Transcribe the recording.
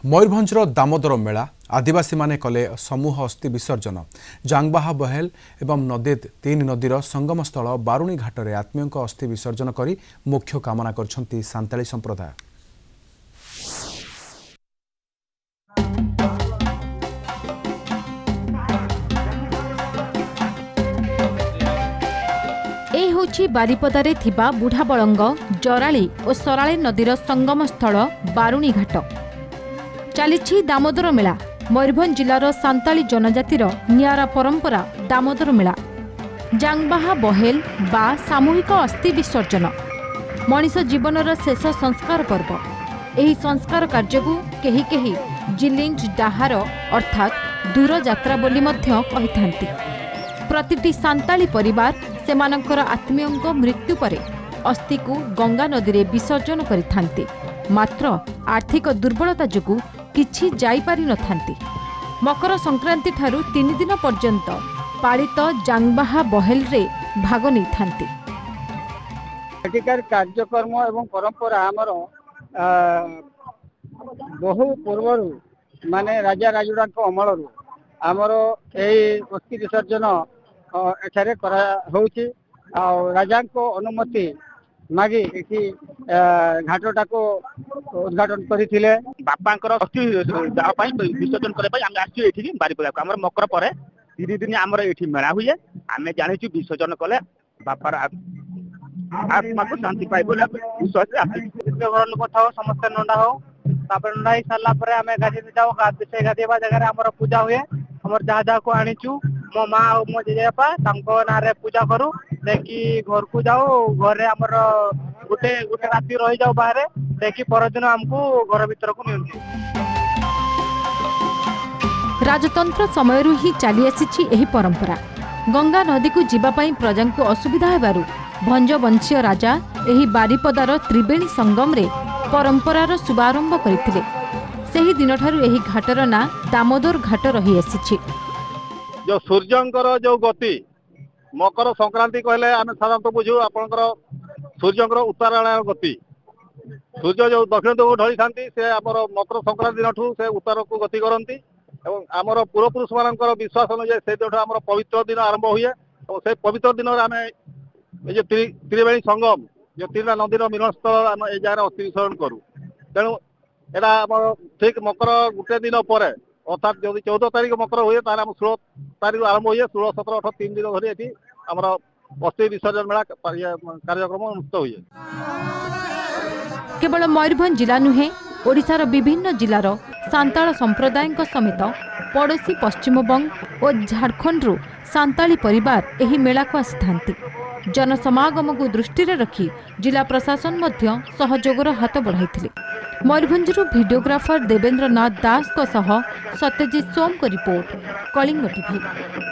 मयूरभंजर दामोदर मेला आदिवासी माने कले समूह अस्थि विसर्जन जांगबाहा बहेल एवं नदी तीन नदीर संगम स्थल बारुणी घाटरे आत्मीय अस्थि विसर्जन करी मुख्य कामना करछंती सांताली संप्रदाय। बारिपदारे थिबा बुढ़ा बलंग जराली और सराली नदीर संगम स्थल बारुणी घाट चली दामोदर मेला मयूरभंज जिलार सांताली जनजातिर नियारा परंपरा दामोदर मेला जांगबाहा बहेल बा सामूहिक अस्थि विसर्जन मनीष जीवनर शेष संस्कार पर्व। एही संस्कार कार्यकु केही केही जिलिंज डाहार अर्थात दूर यात्रा बोली मध्य कहिथांती। प्रतिटी सांताली परिवार सेमानंकर आत्मीय मृत्यु परे अस्थि को गंगा नदी रे विसर्जन करिथांती। मात्र आर्थिक दुर्बलता जोगु किछि जाई पारि नथांती। मकर संक्रांति ठारू 3 दिन पर्यंत पालित जांगबाहा बहेल रे भाग नैथांती। कार्यक्रम एवं परंपरा आमर बहु पूर्व माने राजा राजुड़ा अमल आमर अस्थि विसर्जन एठारे करा होउची राजा को अनुमति मागी घाटटा को उद्घाटन करथिले। बापांकर अस्थि विसर्जन करे हम आसी एठी बारिपदा हमर मकर परे 3 दिन हमर एठी मेला हुए आमे जानिछु विसर्जन कले बापार आत्मा को शांति पाइ बोला विश्वास आसी घर लोक थाओ समस्त नंडा हो तापर नंडा ही साला परे आमे गाजी जाओ से गादेबा जगह हमर पूजा हुए हमर जहा जहा को आनिछु मो माँ और मो जेजेपा ना पूजा करू देखी घर को जाओ घरे आमर गोटे गोटे राति रही जाओ बाहर देखी परदिन हमको घर भीतर को मिलती। राजतंत्र समय ही चली आसी एही परंपरा। गंगा नदी को जीवापाई प्रजा को असुविधा हेबारु भंजवंशीय राजा एही बारिपदार त्रिवेणी संगम रे परंपरार शुभारंभ करथिले। सेही दिन ठारू एही घाटर ना दामोदर घाट रही आसी। जो सूर्यंकर जो गति मकर संक्रांति कहले आम साधारण बुझू आपंकर सूर्यंकर उत्तरायण गति सूर्य जो दक्षिण दिग ढली था से आमर मकर संक्रांति दिन ठू से उत्तर को गति करती और आमर पूर्वपुरुष मान विश्वास अनुसार से दिन आम पवित्र दिन आरंभ हुए और से पवित्र दिन आम ये त्रिवेणी संगम जो 3 नदी मिलन स्थल आम ये जगह अस्थि विसर्जन करूँ। तेणु यहाँ ठीक मकर गोटे दिन पर अर्थात जो 14 तारीख मकर हुए 16 तारीख आरंभ हुए 16, 17, 18 3 दिन धरी आमर अस्थि विसर्जन मेला कार्यक्रम अनुष्ठित हुए। केवल मयूरभंज जिला नुहे ओडिशार विभिन्न जिलार सांताल संप्रदाय समेत पड़ोशी पश्चिमबंग और झारखंड सांताली परिवार एही मेला को आसी जनसमागम को दृष्टि रखी जिला प्रशासन मध्य सहयोगर हाथ बढ़ाई। मयूरभंजरू भिडियोग्राफर देवेंद्र नाथ दास सत्यजित सोम को रिपोर्ट कलिंग टीवी।